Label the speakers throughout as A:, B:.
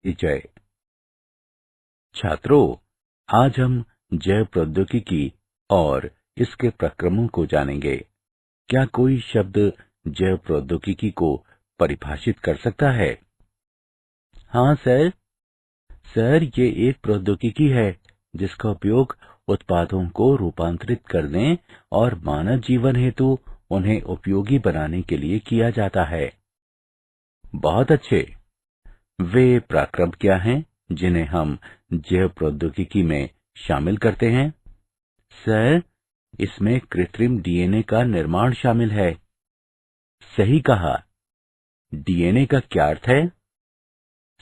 A: परिचय। छात्रों, आज हम जैव प्रौद्योगिकी और इसके प्रक्रमों को जानेंगे। क्या कोई शब्द जैव प्रौद्योगिकी को परिभाषित कर सकता है? हाँ सर। सर, ये एक प्रौद्योगिकी है जिसका उपयोग उत्पादों को रूपांतरित करने और मानव जीवन हेतु उन्हें उपयोगी बनाने के लिए किया जाता है। बहुत अच्छे। वे प्रक्रम क्या हैं जिन्हें हम जैव प्रौद्योगिकी में शामिल करते हैं? सर, इसमें कृत्रिम डीएनए का निर्माण शामिल है। सही कहा। डीएनए का क्या अर्थ है?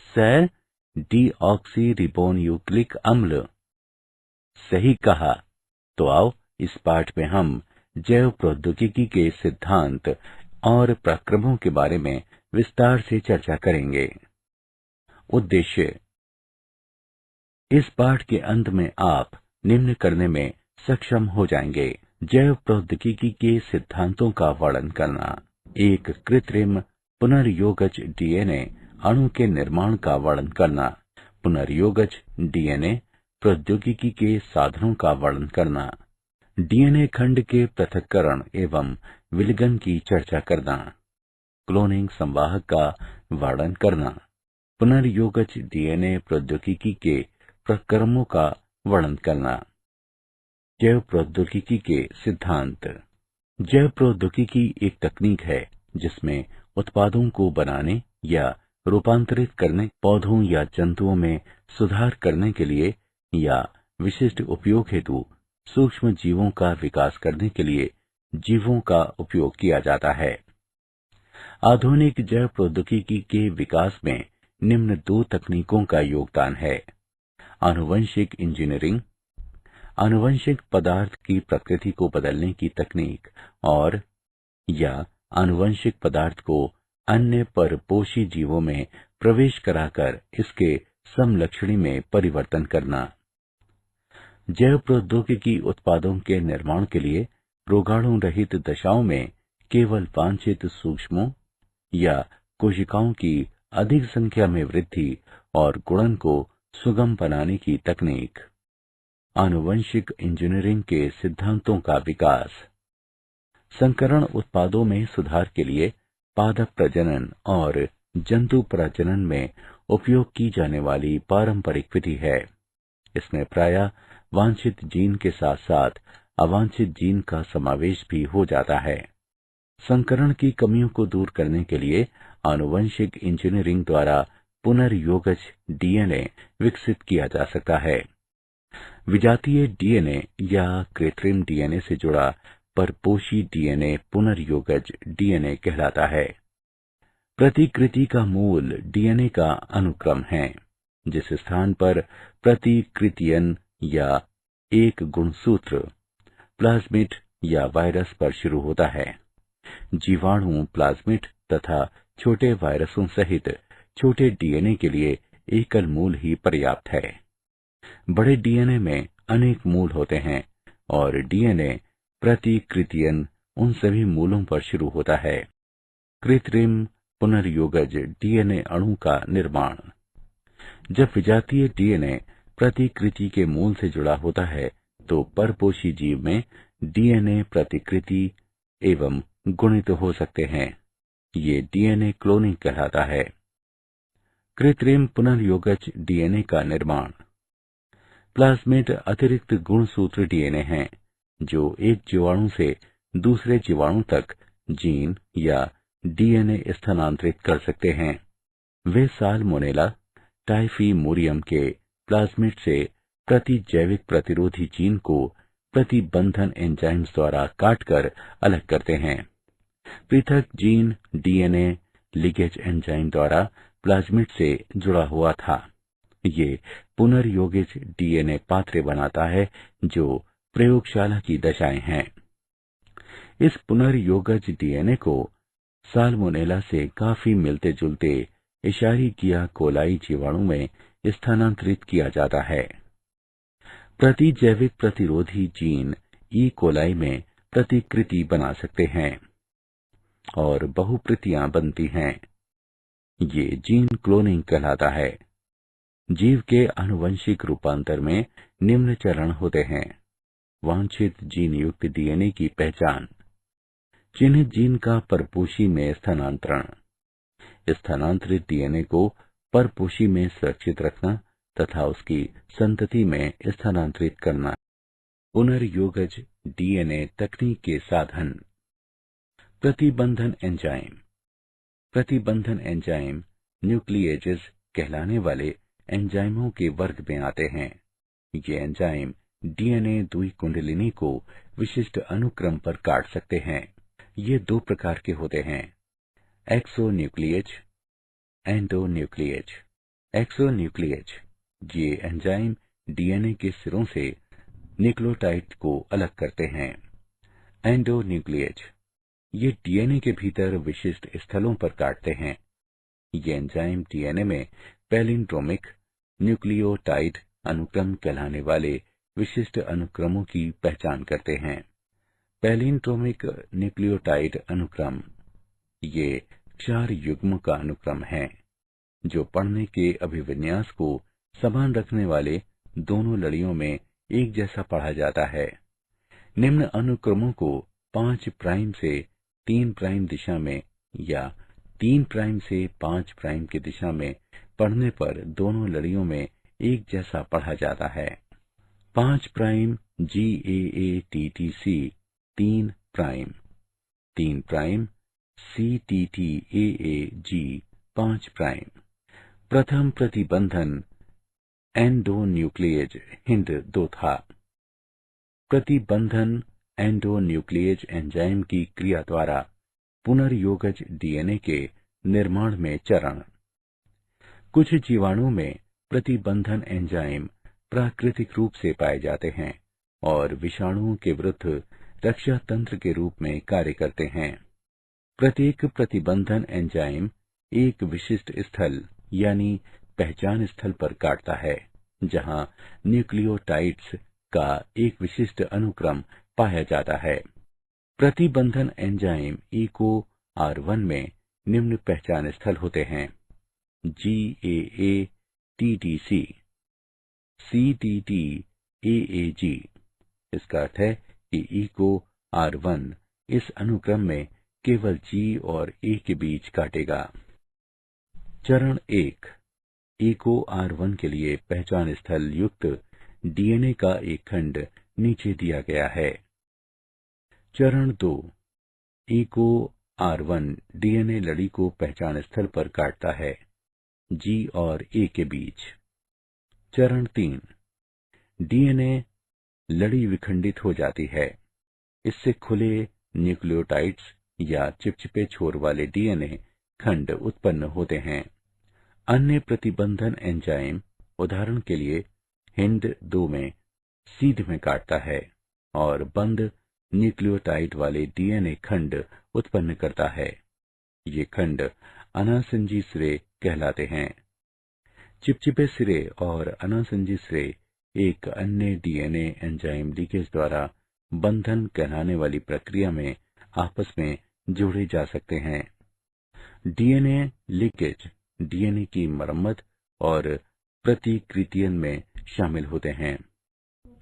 A: सर, डीऑक्सी रिबोन्यूक्लिक अम्ल। सही कहा। तो आओ इस पाठ में हम जैव प्रौद्योगिकी के सिद्धांत और प्रक्रमों के बारे में विस्तार से चर्चा करेंगे। उद्देश्य। इस पाठ के अंत में आप निम्न करने में सक्षम हो जाएंगे: जैव प्रौद्योगिकी के सिद्धांतों का वर्णन करना, एक कृत्रिम पुनर्योगज डीएनए अणु के निर्माण का वर्णन करना, पुनर्योगज डीएनए प्रौद्योगिकी के साधनों का वर्णन करना, डीएनए खंड के पृथक्करण एवं विलयन की चर्चा करना, क्लोनिंग संवाहक का वर्णन करना, पुनर्योगज डीएनए प्रौद्योगिकी के प्रक्रमों का वर्णन करना। जैव प्रौद्योगिकी के सिद्धांत। जैव प्रौद्योगिकी एक तकनीक है जिसमें उत्पादों को बनाने या रूपांतरित करने, पौधों या जंतुओं में सुधार करने के लिए या विशिष्ट उपयोग हेतु सूक्ष्म जीवों का विकास करने के लिए जीवों का उपयोग किया जाता है। आधुनिक जैव प्रौद्योगिकी के विकास में निम्न दो तकनीकों का योगदान है: आनुवंशिक इंजीनियरिंग, आनुवंशिक पदार्थ की प्रकृति को बदलने की तकनीक, और या आनुवंशिक पदार्थ को अन्य परपोषी जीवों में प्रवेश कराकर इसके समलक्षणी में परिवर्तन करना। जैव प्रौद्योगिकी उत्पादों के निर्माण के लिए रोगाणु रहित दशाओं में केवल वांछित सूक्ष्मों या कोशिकाओं की अधिक संख्या में वृद्धि और गुणन को सुगम बनाने की तकनीक। आनुवंशिक इंजीनियरिंग के सिद्धांतों का विकास। संकरण उत्पादों में सुधार के लिए पादप प्रजनन और जंतु प्रजनन में उपयोग की जाने वाली पारंपरिक विधि है। इसमें प्रायः वांछित जीन के साथ साथ अवांछित जीन का समावेश भी हो जाता है। संकरण की कमियों को दूर करने के लिए आनुवंशिक इंजीनियरिंग द्वारा पुनर्योगज डीएनए विकसित किया जा सकता है। विजातीय डीएनए या कृत्रिम डीएनए से जुड़ा परपोषी डीएनए पुनर्योगज डीएनए कहलाता है। प्रतिकृति का मूल डीएनए का अनुक्रम है, जिस स्थान पर प्रतिकृतियन या एक गुणसूत्र प्लाज्मिड या वायरस पर शुरू होता है। जीवाणु, प्लाज्मिड तथा छोटे वायरसों सहित छोटे डीएनए के लिए एकल मूल ही पर्याप्त है। बड़े डीएनए में अनेक मूल होते हैं और डीएनए प्रतिकृतियन उन सभी मूलों पर शुरू होता है। कृत्रिम पुनर्योगज डीएनए अणु का निर्माण। जब विजातीय डीएनए प्रतिकृति के मूल से जुड़ा होता है तो परपोषी जीव में डीएनए प्रतिकृति एवं गुणित हो सकते हैं। ये डीएनए क्लोनिंग कहलाता है। कृत्रिम पुनर्योगज डीएनए का निर्माण। प्लाज्मिड अतिरिक्त गुणसूत्र डीएनए हैं जो एक जीवाणु से दूसरे जीवाणु तक जीन या डीएनए स्थानांतरित कर सकते हैं। वे साल्मोनेला टाइफीमोरियम के प्लाज्मिड से प्रतिजैविक प्रतिरोधी जीन को प्रतिबंधन एंजाइम्स द्वारा काटकर अलग करते हैं। पृथक जीन डीएनए लिगेज एंजाइम द्वारा प्लाज्मिड से जुड़ा हुआ था। ये पुनर्योगित डीएनए पात्र बनाता है जो प्रयोगशाला की दशाएं हैं। इस पुनर्योगज डीएनए को साल्मोनेला से काफी मिलते जुलते इशारिकिया कोलाई जीवाणु में स्थानांतरित किया जाता है। प्रतिजैविक प्रतिरोधी जीन ई कोलाई में प्रतिकृति बना सकते हैं और बहुप्रतियां बनती हैं। ये जीन क्लोनिंग कहलाता है। जीव के आनुवंशिक रूपांतर में निम्न चरण होते हैं। वांछित जीन युक्त डीएनए की पहचान, चिन्हित जीन का परपोषी में स्थानांतरण, स्थानांतरित डीएनए को परपोषी में सुरक्षित रखना तथा उसकी संतति में स्थानांतरित करना। पुनर्योगज डीएनए तकनीक के साधन। प्रतिबंधन एंजाइम। प्रतिबंधन एंजाइम न्यूक्लिएजेस कहलाने वाले एंजाइमों के वर्ग में आते हैं। ये एंजाइम डीएनए द्विकुंडलिनी को विशिष्ट अनुक्रम पर काट सकते हैं। ये दो प्रकार के होते हैं, एक्सोन्यूक्लिएज, एंडोन्यूक्लिएज। एक्सोन्यूक्लिएज ये एंजाइम डीएनए के सिरों से न्यूक्लियोटाइड को अलग करते हैं। एंडोन्यूक्लिएज ये डीएनए के भीतर विशिष्ट स्थलों पर काटते हैं। ये एंजाइम डीएनए में पैलिंड्रोमिक न्यूक्लियोटाइड अनुक्रम कहलाने वाले विशिष्ट अनुक्रमों की पहचान करते हैं। पैलिंड्रोमिक न्यूक्लियोटाइड अनुक्रम ये क्षार युग्म का अनुक्रम है जो पढ़ने के अभिविन्यास को समान रखने वाले दोनों लड़ियों में एक जैसा पढ़ा जाता है। निम्न अनुक्रमों को 5 प्राइम से 3 प्राइम दिशा में या 3 प्राइम से 5 प्राइम की दिशा में पढ़ने पर दोनों लड़ियों में एक जैसा पढ़ा जाता है। 5 prime GAATTC 3 prime, 3 prime CTTAAG 5 prime. प्रथम प्रतिबंधन एंडोन्यूक्लिएज हिंद 2 था। प्रतिबंधन एंडोन्यूक्लिएज एंजाइम की क्रिया द्वारा पुनर्योगज डीएनए के निर्माण में चरण। कुछ जीवाणु में प्रतिबंधन एंजाइम प्राकृतिक रूप से पाए जाते हैं और विषाणुओं के विरुद्ध रक्षा तंत्र के रूप में कार्य करते हैं। प्रत्येक प्रतिबंधन एंजाइम एक विशिष्ट स्थल यानी पहचान स्थल पर काटता है जहां न्यूक्लियोटाइड्स का एक विशिष्ट अनुक्रम पाया जाता है। प्रतिबंधन एंजाइम EcoR1 में निम्न पहचान स्थल होते हैं, GAATTC, CTTAAG। इसका अर्थ है कि EcoR1 इस अनुक्रम में केवल G और A के बीच काटेगा। चरण 1, EcoR1 के लिए पहचान स्थल युक्त डीएनए का एक खंड नीचे दिया गया है। चरण 2, EcoR1 डीएनए लड़ी को पहचान स्थल पर काटता है, G और A के बीच। चरण 3, डीएनए लड़ी विखंडित हो जाती है। इससे खुले न्यूक्लियोटाइड्स या चिपचिपे छोर वाले डीएनए खंड उत्पन्न होते हैं। अन्य प्रतिबंधन एंजाइम उदाहरण के लिए हिंद 2 में सीध में काटता है और बंद न्यूक्लियोटाइड वाले डीएनए खंड उत्पन्न करता है। ये खंड अनासंजी सिरे कहलाते हैं। चिपचिपे सिरे और अनासंजी सिरे एक अन्य डीएनए एंजाइम लीकेज द्वारा बंधन कहलाने वाली प्रक्रिया में आपस में जोड़े जा सकते हैं। डीएनए लीकेज डीएनए की मरम्मत और प्रतिकृतियन में शामिल होते हैं।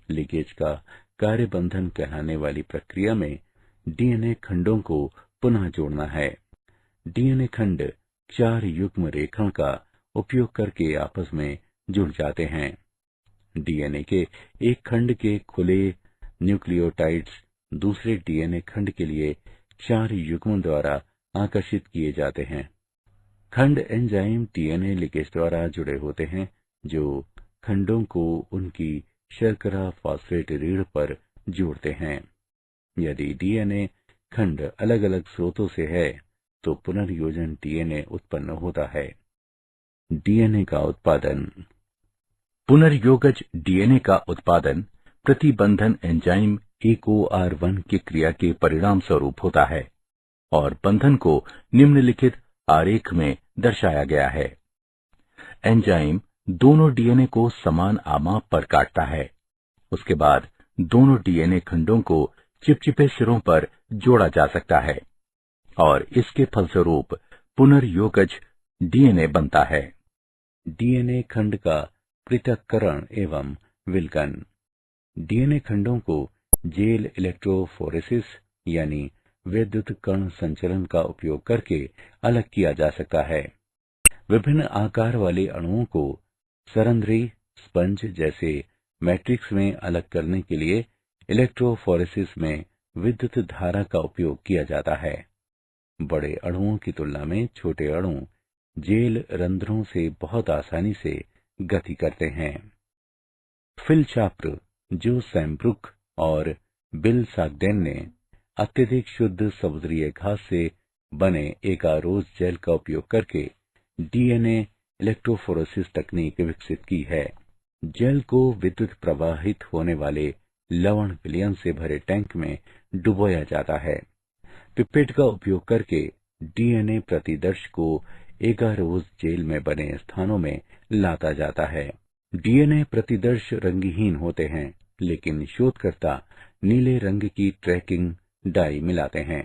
A: लीकेज का कार्य बंधन कहलाने वाली प्रक्रिया में डीएनए खंडों को पुनः जोड़ना है। डीएनए खंड क्षार युग्म रेखा का उपयोग करके आपस में जुड़ जाते हैं। डीएनए के एक खंड के खुले न्यूक्लियोटाइड्स दूसरे डीएनए खंड के लिए क्षार युग्म द्वारा आकर्षित किए जाते हैं। खंड एंजाइम डीएनए लीकेज द्वारा जुड़े होते हैं जो खंडों को उनकी शर्करा फॉस्फेट रीढ़ पर जोड़ते हैं। यदि डीएनए खंड अलग अलग स्रोतों से है तो पुनर्योजन डीएनए उत्पन्न होता है। डीएनए का उत्पादन। पुनर्योगज डीएनए का उत्पादन प्रतिबंधन एंजाइम EcoR1 की क्रिया के परिणाम स्वरूप होता है और बंधन को निम्नलिखित आरेख में दर्शाया गया है। एंजाइम दोनों डीएनए को समान आमाप पर काटता है। उसके बाद दोनों डीएनए खंडों को चिपचिपे सिरों पर जोड़ा जा सकता है और इसके फलस्वरूप पुनर्योगज डीएनए बनता है। डीएनए खंड का पृथक्करण एवं विलगन। डीएनए खंडों को जेल इलेक्ट्रोफोरेसिस यानी विद्युत कण संचलन का उपयोग करके अलग किया जा सकता है। विभिन्न आकार वाले अणुओं को सरंध्री स्पंज जैसे मैट्रिक्स में अलग करने के लिए इलेक्ट्रोफोरेसिस में विद्युत धारा का उपयोग किया जाता है। बड़े अणुओं की तुलना में छोटे अणु जेल रंध्रों से बहुत आसानी से गति करते हैं। फिल छात्र जो सैमब्रुक और बिल सागडेन ने अत्यधिक शुद्ध समुद्री घास से बने एगारोज जेल का उपयोग करके डीएनए इलेक्ट्रोफोरेसिस तकनीक विकसित की है। जेल को विद्युत प्रवाहित होने वाले लवण विलयन से भरे टैंक में डुबोया जाता है। पिपेट का उपयोग करके डीएनए प्रतिदर्श को एगारोज जेल में बने स्थानों में लाता जाता है। डीएनए प्रतिदर्श रंगहीन होते हैं, लेकिन शोधकर्ता नीले रंग की ट्रैकिंग डाई मिलाते हैं।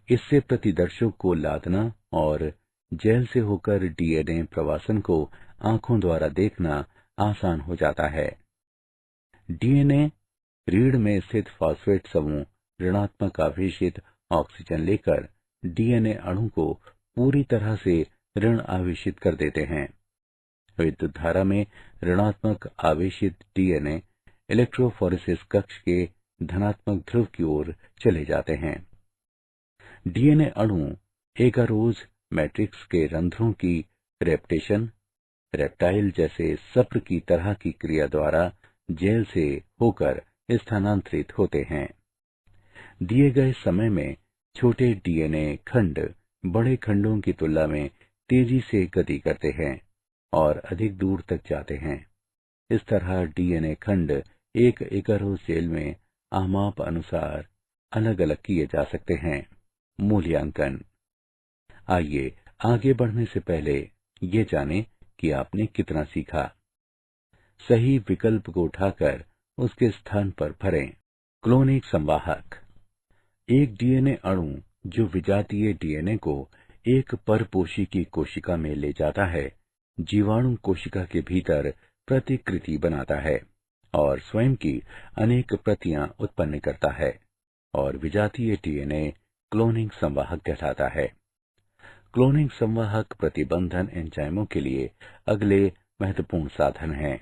A: इससे प्रतिदर्शों को लादना और जेल से होकर डीएनए प्रवासन को आंखों द्वारा देखना आसान हो जाता है। डीएनए रीढ़ में स्थित फॉस्फेट समूह ऋणात्मक आवेशित ऑक्सीजन लेकर डीएनए अणु को पूरी तरह से ऋण आवेशित कर देते हैं। विद्युत धारा में ऋणात्मक आवेशित डीएनए इलेक्ट्रोफोरेसिस कक्ष के धनात्मक ध्रुव की ओर चले जाते हैं। डीएनए अणु एगारोज मैट्रिक्स के रंध्रों की रेप्टेशन रेप्टाइल जैसे सप्र की तरह की क्रिया द्वारा जेल से होकर स्थानांतरित होते हैं। दिए गए समय में छोटे डीएनए खंड बड़े खंडों की तुलना में तेजी से गति करते हैं और अधिक दूर तक जाते हैं। इस तरह डीएनए खंड एक एगारोज जेल में आमाप अनुसार अलग अलग किए जा सकते हैं। मूल्यांकन। आइए आगे बढ़ने से पहले ये जानें कि आपने कितना सीखा। सही विकल्प को उठाकर उसके स्थान पर भरें। क्लोनिक संवाहक। एक डीएनए अणु जो विजातीय डीएनए को एक परपोषी की कोशिका में ले जाता है, जीवाणु कोशिका के भीतर प्रतिकृति बनाता है और स्वयं की अनेक प्रतियां उत्पन्न करता है, और विजातीय डीएनए क्लोनिंग संवाहक कहलाता है। क्लोनिंग संवाहक प्रतिबंधन एंजाइमों के लिए अगले महत्वपूर्ण साधन हैं।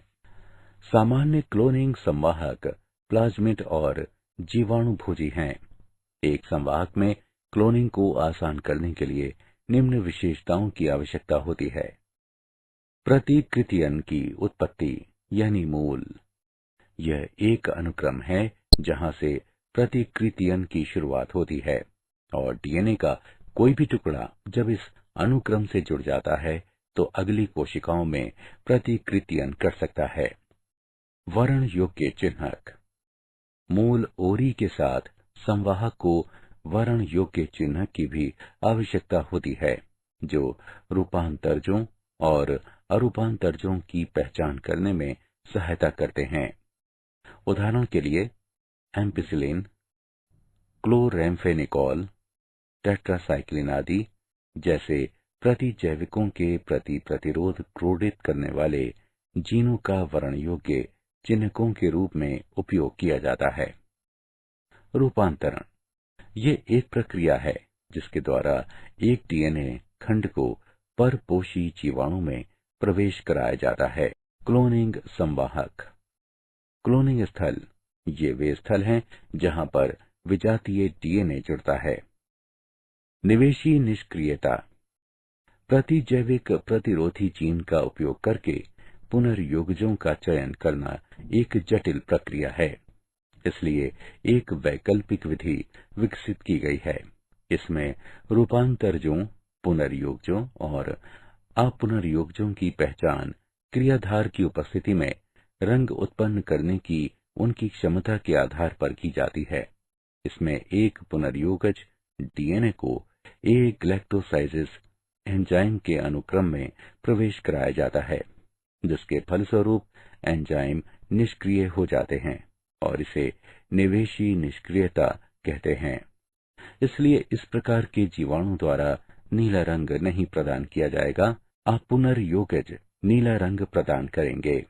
A: सामान्य क्लोनिंग संवाहक प्लाज्मिड और जीवाणुभोजी हैं। एक संवाहक में क्लोनिंग को आसान करने के लिए निम्न विशेषताओं की आवश्यकता होती है। प्रतिकृतियन की उत्पत्ति यानी मूल। यह एक अनुक्रम है जहां से प्रतिकृतियन की शुरुआत होती है और डीएनए का कोई भी टुकड़ा जब इस अनुक्रम से जुड़ जाता है तो अगली कोशिकाओं में प्रतिकृतियन कर सकता है। वर्ण योग्य चिन्हक। मूल ओरी के साथ संवाहक को वर्ण योग्य चिन्ह की भी आवश्यकता होती है, जो रूपांतरजों और अरूपांतरजों की पहचान करने में सहायता करते हैं। उदाहरण के लिए एम्पिसिलिन, क्लोरैम्फेनिकोल, टेट्रासाइक्लिन आदि जैसे प्रतिजैविकों के प्रति प्रतिरोध क्रोडित करने वाले जीनों का वर्ण योग्य चिन्हकों के रूप में उपयोग किया जाता है। रूपांतरण। ये एक प्रक्रिया है जिसके द्वारा एक डीएनए खंड को परपोषी जीवाणु में प्रवेश कराया जाता है। क्लोनिंग संवाहक। क्लोनिंग स्थल। ये वे स्थल हैं जहां पर विजातीय डीएनए जुड़ता है। निवेशी निष्क्रियता। प्रतिजैविक प्रतिरोधी जीन का उपयोग करके पुनर्योगजों का चयन करना एक जटिल प्रक्रिया है, इसलिए एक वैकल्पिक विधि विकसित की गई है। इसमें रूपांतरजों, पुनर्योगजों और अपुनर्योगजों की पहचान क्रियाधार की उपस्थिति में रंग उत्पन्न करने की उनकी क्षमता के आधार पर की जाती है। इसमें एक पुनर्योगज डीएनए को ए ग्लैक्टोसाइजिस एंजाइम के अनुक्रम में प्रवेश कराया जाता है, जिसके फलस्वरूप एंजाइम निष्क्रिय हो जाते हैं और इसे निवेशी निष्क्रियता कहते हैं। इसलिए इस प्रकार के जीवाणु द्वारा नीला रंग नहीं प्रदान किया जाएगा। अपुनर्योगज नीला रंग प्रदान करेंगे।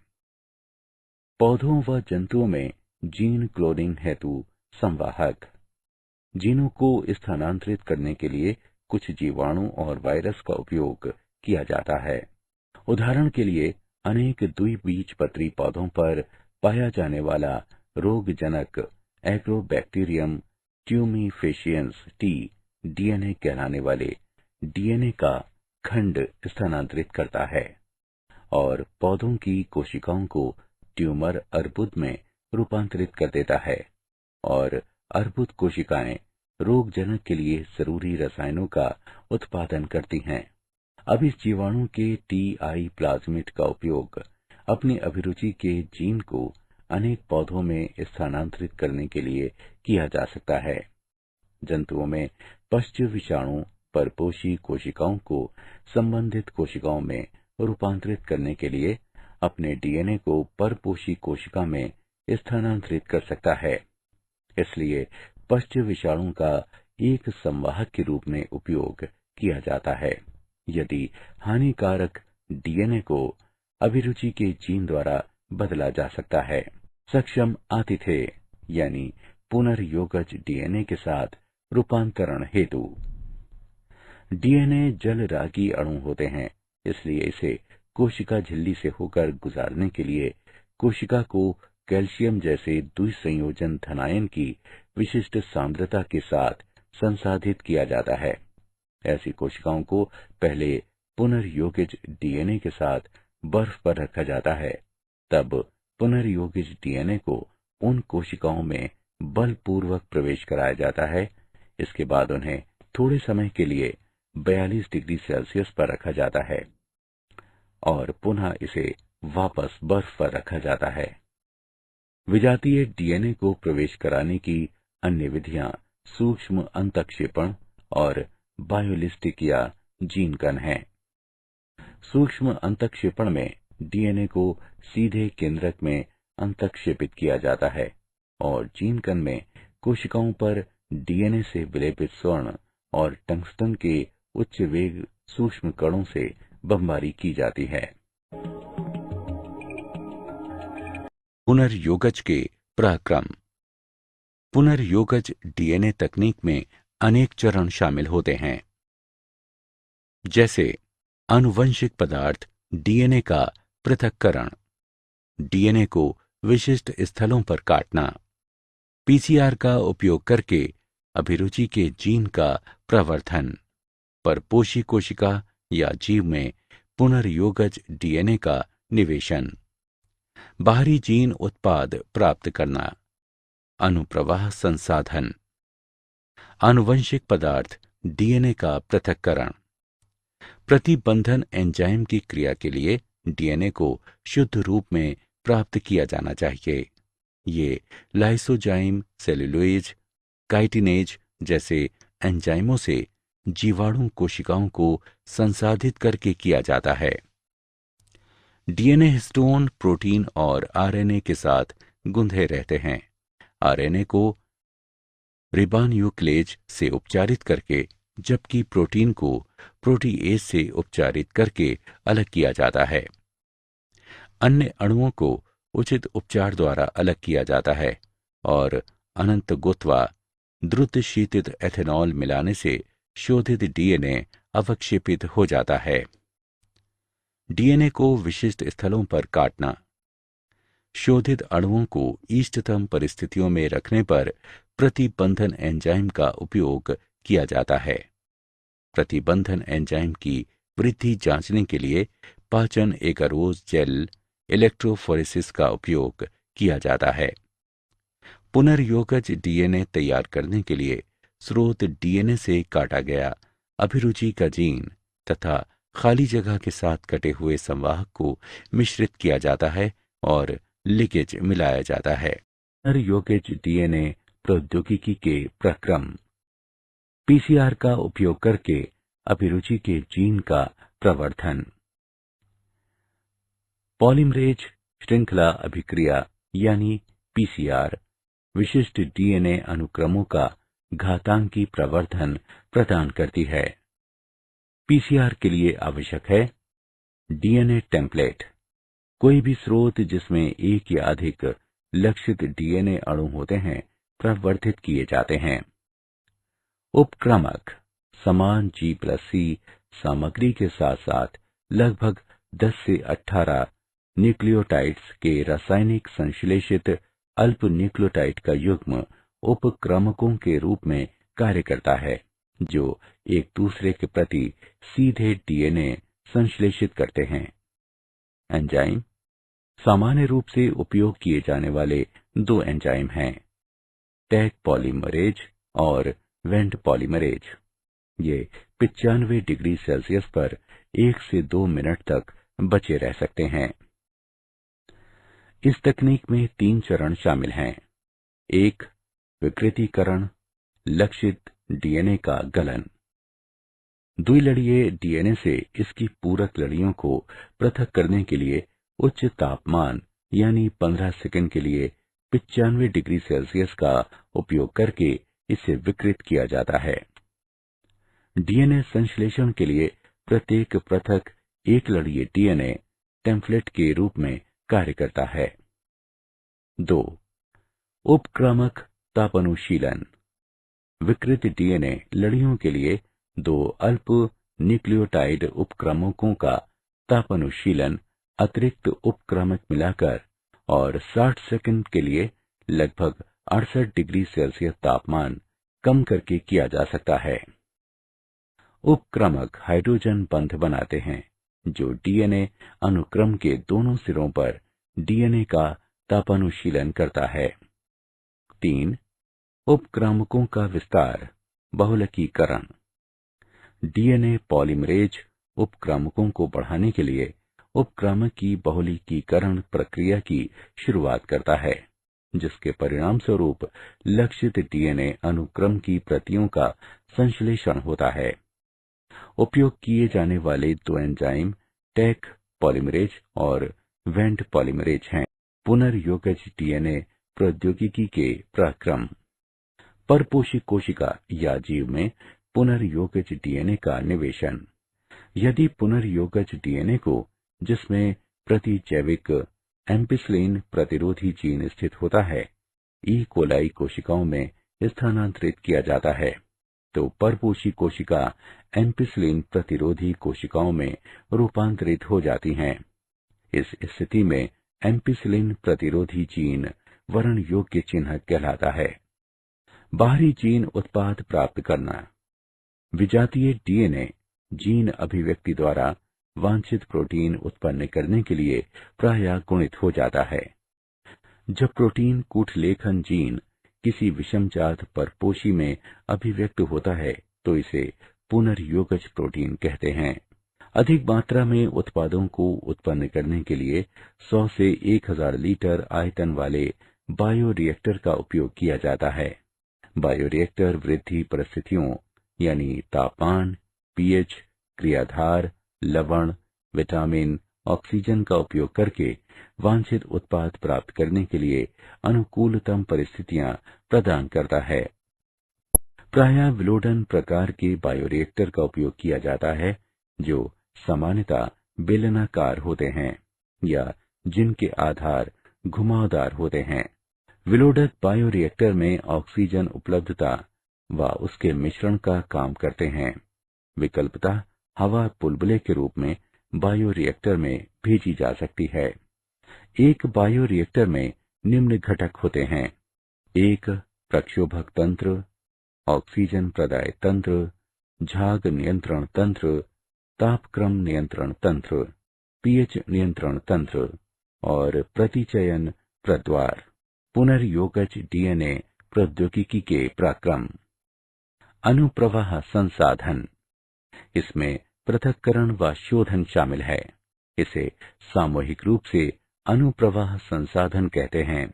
A: पौधों व जंतुओं में जीन क्लोनिंग हेतु संवाहक। जीनों को स्थानांतरित करने के लिए कुछ जीवाणु और वायरस का उपयोग किया जाता है। उदाहरण के लिए अनेक द्विबीजपत्री पौधों पर पाया जाने वाला रोगजनक एग्रोबैक्टीरियम ट्यूमीफेशियंस टी डीएनए कहलाने वाले डीएनए का खंड स्थानांतरित करता है और पौधों की कोशिकाओं को ट्यूमर अर्बुद में रूपांतरित कर देता है और अर्बुद कोशिकाएं रोगजनक के लिए जरूरी रसायनों का उत्पादन करती हैं। अब इस जीवाणु के टीआई प्लाज्मिड का उपयोग अपनी अभिरुचि के जीन को अनेक पौधों में स्थानांतरित करने के लिए किया जा सकता है। जंतुओं में पश्च विषाणु परपोषी कोशिकाओं को संबंधित कोशिकाओं में रूपांतरित करने के लिए अपने डीएनए को परपोषी कोशिका में स्थानांतरित कर सकता है। इसलिए पश्च विषाणु का एक संवाहक के रूप में उपयोग किया जाता है यदि हानिकारक डीएनए को अभिरुचि के जीन द्वारा बदला जा सकता है। सक्षम आतिथेय यानी पुनर्योगज डीएनए के साथ रूपांतरण हेतु। डीएनए जलरागी अणु होते हैं, इसलिए इसे कोशिका झिल्ली से होकर गुजारने के लिए कोशिका को कैल्शियम जैसे द्विसंयोजन धनायन की विशिष्ट सांद्रता के साथ संसाधित किया जाता है। ऐसी कोशिकाओं को पहले पुनर्योगिज डीएनए के साथ बर्फ पर रखा जाता है, तब पुनर्योगिज डीएनए को उन कोशिकाओं में बलपूर्वक प्रवेश कराया जाता है। इसके बाद उन्हें थोड़े समय के लिए 42 डिग्री सेल्सियस पर रखा जाता है और पुनः इसे वापस बर्फ पर रखा जाता है। विजातीय डीएनए को प्रवेश कराने की अन्य विधियां सूक्ष्म अंतःक्षेपण और बायोलिस्टिक या जीनकन हैं। सूक्ष्म अंतःक्षेपण में डीएनए को सीधे केंद्रक में अंतःक्षेपित किया जाता है और जीनकन में कोशिकाओं पर डीएनए से विलेपित स्वर्ण और टंगस्टन के उच्च वेग सूक्ष्म कणों से बमबारी की जाती है। पुनर्योगज के पराक्रम। पुनर्योगज डीएनए तकनीक में अनेक चरण शामिल होते हैं, जैसे आनुवंशिक पदार्थ डीएनए का पृथक्करण, डीएनए को विशिष्ट स्थलों पर काटना, पीसीआर का उपयोग करके अभिरुचि के जीन का प्रवर्धन, परपोषी कोशिका या जीव में पुनर्योगज डीएनए का निवेशन, बाहरी जीन उत्पाद प्राप्त करना, अनुप्रवाह संसाधन, आनुवंशिक पदार्थ डीएनए का पृथक्करण। प्रतिबंधन एंजाइम की क्रिया के लिए डीएनए को शुद्ध रूप में प्राप्त किया जाना चाहिए। ये लाइसोजाइम, सेलुलोज, काइटिनेज जैसे एंजाइमों से जीवाणु कोशिकाओं को संसाधित करके किया जाता है। डीएनए हिस्टोन, प्रोटीन और आरएनए के साथ गुंधे रहते हैं। आरएनए को रिबोन्यूक्लेज से उपचारित करके, जबकि प्रोटीन को प्रोटीएज से उपचारित करके अलग किया जाता है। अन्य अणुओं को उचित उपचार द्वारा अलग किया जाता है और अनंत गुत्वा द्रुत शीतित एथेनॉल मिलाने से शोधित डीएनए अवक्षेपित हो जाता है। डीएनए को विशिष्ट स्थलों पर काटना। शोधित अणुओं को इष्टतम परिस्थितियों में रखने पर प्रतिबंधन एंजाइम का उपयोग किया जाता है। प्रतिबंधन एंजाइम की वृद्धि जांचने के लिए पाचन एगारोज जेल इलेक्ट्रोफोरेसिस का उपयोग किया जाता है। पुनर्योगज डीएनए तैयार करने के लिए स्रोत डीएनए से काटा गया अभिरुचि का जीन तथा खाली जगह के साथ कटे हुए संवाहक को मिश्रित किया जाता है और लिगेज मिलाया जाता है। पुनर्योगज डीएनए प्रौद्योगिकी के प्रक्रम। पीसीआर का उपयोग करके अभिरुचि के जीन का प्रवर्धन। पॉलीमरेज श्रृंखला अभिक्रिया यानी पीसीआर विशिष्ट डीएनए अनुक्रमों का घातांकी प्रवर्धन प्रदान करती है। पीसीआर के लिए आवश्यक है डीएनए टेम्पलेट, कोई भी स्रोत जिसमें एक या अधिक लक्षित डीएनए अणु होते हैं प्रवर्धित किए जाते हैं। उपक्रमक, समान G+C सामग्री के साथ साथ लगभग 10 से 18 न्यूक्लियोटाइड्स के रासायनिक संश्लेषित अल्प न्यूक्लियोटाइड का युग्म उपक्रमकों के रूप में कार्य करता है, जो एक दूसरे के प्रति सीधे डीएनए संश्लेषित करते हैं। एंजाइम, सामान्य रूप से उपयोग किए जाने वाले दो एंजाइम हैं, टैग पॉलीमरेज और वेंट पॉलीमरेज। ये 95 डिग्री सेल्सियस पर 1 से 2 मिनट तक बचे रह सकते हैं। इस तकनीक में 3 चरण शामिल हैं। 1. विकृतीकरण, लक्षित डीएनए का गलन। द्विलड़ीय डीएनए से इसकी पूरक लड़ियों को पृथक करने के लिए उच्च तापमान यानी 15 सेकंड के लिए 95 डिग्री सेल्सियस का उपयोग करके इसे विकृत किया जाता है। डीएनए संश्लेषण के लिए प्रत्येक पृथक एक लड़ीय डीएनए टेम्पलेट के रूप में कार्य करता है। 2. उपक्रमक तापानुशीलन, विकृत डीएनए लड़ियों के लिए 2 अल्प न्यूक्लियोटाइड उपक्रमकों का तापानुशीलन अतिरिक्त उपक्रमक मिलाकर और 60 सेकंड के लिए लगभग 68 डिग्री सेल्सियस तापमान कम करके किया जा सकता है। उपक्रमक हाइड्रोजन बंध बनाते हैं जो डीएनए अनुक्रम के दोनों सिरों पर डीएनए का तापानुशीलन करता है। 3. उपक्रमकों का विस्तार, बहुलकीकरण। डीएनए पॉलीमरेज उपक्रमकों को बढ़ाने के लिए उपक्रमक की बहुलकीकरण प्रक्रिया की शुरुआत करता है, जिसके परिणाम स्वरूप लक्षित डीएनए अनुक्रम की प्रतियों का संश्लेषण होता है। उपयोग किए जाने वाले दो एंजाइम टैग पॉलीमरेज और वेंट पॉलीमरेज हैं। पुनर्योगज डीएनए प्रौद्योगिकी के प्रक्रम। परपोषी कोशिका या जीव में पुनर्योगज डीएनए का निवेशन। यदि पुनर्योगज डीएनए को, जिसमें प्रतिजैविक एम्पिसिलिन प्रतिरोधी जीन स्थित होता है, ई कोलाई कोशिकाओं में स्थानांतरित किया जाता है, तो परपोषी कोशिका एम्पिसिलिन प्रतिरोधी कोशिकाओं में रूपांतरित हो जाती हैं। इस स्थिति में एम्पिसिलिन प्रतिरोधी जीन वर्ण योग्य चिन्ह कहलाता है। बाहरी जीन उत्पाद प्राप्त करना। विजातीय डीएनए जीन अभिव्यक्ति द्वारा वांछित प्रोटीन उत्पन्न करने के लिए प्रायः गुणित हो जाता है। जब प्रोटीन कूटलेखन जीन किसी विषमजात परपोषी में अभिव्यक्त होता है तो इसे पुनर्योगज प्रोटीन कहते हैं। अधिक मात्रा में उत्पादों को उत्पन्न करने के लिए 100 से 1000 लीटर आयतन वाले बायोरिएक्टर का उपयोग किया जाता है। बायोरिएक्टर वृद्धि परिस्थितियों यानी तापमान, पीएच, क्रियाधार, लवण, विटामिन, ऑक्सीजन का उपयोग करके वांछित उत्पाद प्राप्त करने के लिए अनुकूलतम परिस्थितियां प्रदान करता है। प्रायः विलोडन प्रकार के बायोरिएक्टर का उपयोग किया जाता है जो सामान्यतः बेलनाकार होते हैं या जिनके आधार घुमावदार होते हैं। विलोडक बायोरिएक्टर में ऑक्सीजन उपलब्धता व उसके मिश्रण का काम करते हैं। विकल्पतः हवा बुलबुले के रूप में बायोरिएक्टर में भेजी जा सकती है। एक बायोरिएक्टर में निम्न घटक होते हैं: 1 प्रक्षोभक तंत्र, ऑक्सीजन प्रदाय तंत्र, झाग नियंत्रण तंत्र, तापक्रम नियंत्रण तंत्र, पीएच नियंत्रण तंत्र और प्रतिचयन प्रद्वार। पुनर्योगज डीएनए प्रौद्योगिकी के प्रक्रम। अनुप्रवाह संसाधन, इसमें पृथक्करण व शोधन शामिल है। इसे सामूहिक रूप से अनुप्रवाह संसाधन कहते हैं।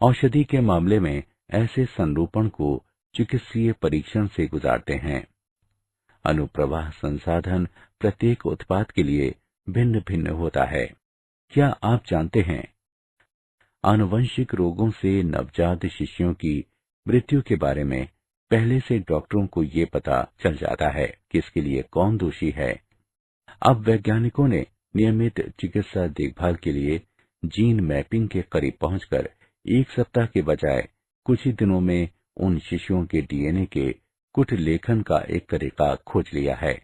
A: औषधि के मामले में ऐसे संरूपण को चिकित्सीय परीक्षण से गुजारते हैं। अनुप्रवाह संसाधन प्रत्येक उत्पाद के लिए भिन्न भिन्न होता है। क्या आप जानते हैं, आनुवंशिक रोगों से नवजात शिशुओं की मृत्यु के बारे में पहले से डॉक्टरों को ये पता चल जाता है कि इसके लिए कौन दोषी है। अब वैज्ञानिकों ने नियमित चिकित्सा देखभाल के लिए जीन मैपिंग के करीब पहुंचकर 1 सप्ताह के बजाय कुछ ही दिनों में उन शिशुओं के डीएनए के कुट लेखन का एक तरीका खोज लिया है।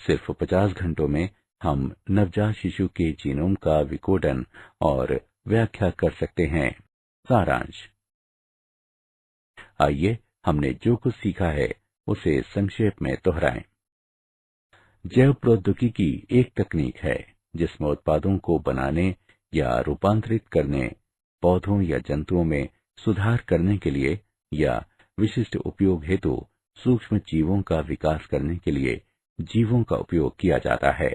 A: सिर्फ 50 घंटों में हम नवजात शिशु के जीनोम का विकोडन और व्याख्या कर सकते हैं। सारांश। आइए हमने जो कुछ सीखा है उसे संक्षेप में दोहराएं। जैव प्रौद्योगिकी एक तकनीक है जिसमें उत्पादों को बनाने या रूपांतरित करने, पौधों या जंतुओं में सुधार करने के लिए या विशिष्ट उपयोग हेतु सूक्ष्म जीवों का विकास करने के लिए जीवों का उपयोग किया जाता है।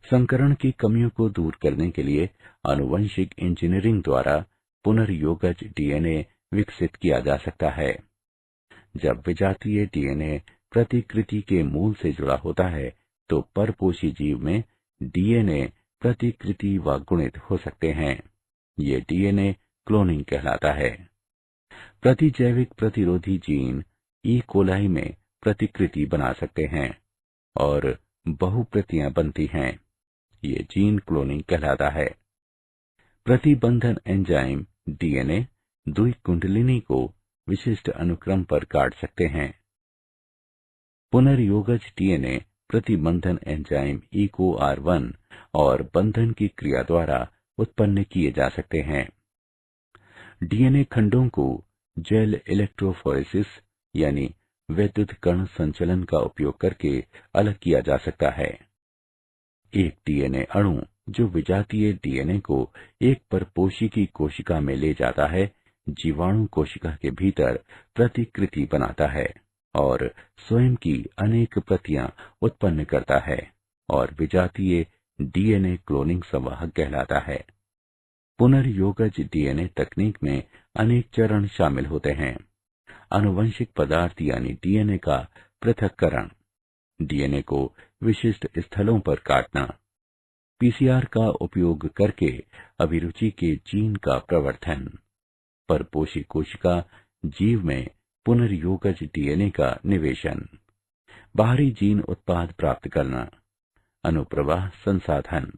A: संकरण की कमियों को दूर करने के लिए आनुवंशिक इंजीनियरिंग द्वारा पुनर्योगज डीएनए विकसित किया जा सकता है। जब विजातीय डीएनए प्रतिकृति के मूल से जुड़ा होता है तो परपोषी जीव में डीएनए प्रतिकृति व गुणित हो सकते हैं। ये डीएनए क्लोनिंग कहलाता है। प्रतिजैविक प्रतिरोधी जीन ई कोलाई में प्रतिकृति बना सकते हैं और बहुप्रतियां बनती हैं। ये जीन क्लोनिंग कहलाता है। प्रतिबंधन एंजाइम डीएनए द्विकुंडलिनी को विशिष्ट अनुक्रम पर काट सकते हैं। पुनर्योगज डीएनए प्रतिबंधन एंजाइम EcoR1 और बंधन की क्रिया द्वारा उत्पन्न किए जा सकते हैं। डीएनए खंडों को जेल इलेक्ट्रोफोरेसिस यानी विद्युत कण संचलन का उपयोग करके अलग किया जा सकता है। एक डीएनए अणु जो विजातीय डीएनए को एक परपोषी की कोशिका में ले जाता है, जीवाणु कोशिका के भीतर प्रतिकृति बनाता है और स्वयं की अनेक प्रतियां उत्पन्न करता है और विजातीय डीएनए क्लोनिंग संवाहक कहलाता है। पुनर्योगज डीएनए तकनीक में अनेक चरण शामिल होते हैं। आनुवंशिक पदार्थ यानी डीएनए का पृथक्करण, डीएनए को विशिष्ट स्थलों पर काटना, पीसीआर का उपयोग करके अभिरुचि के जीन का प्रवर्धन, परपोषी कोशिका जीव में पुनर्योगज डीएनए का निवेशन, बाहरी जीन उत्पाद प्राप्त करना, अनुप्रवाह संसाधन।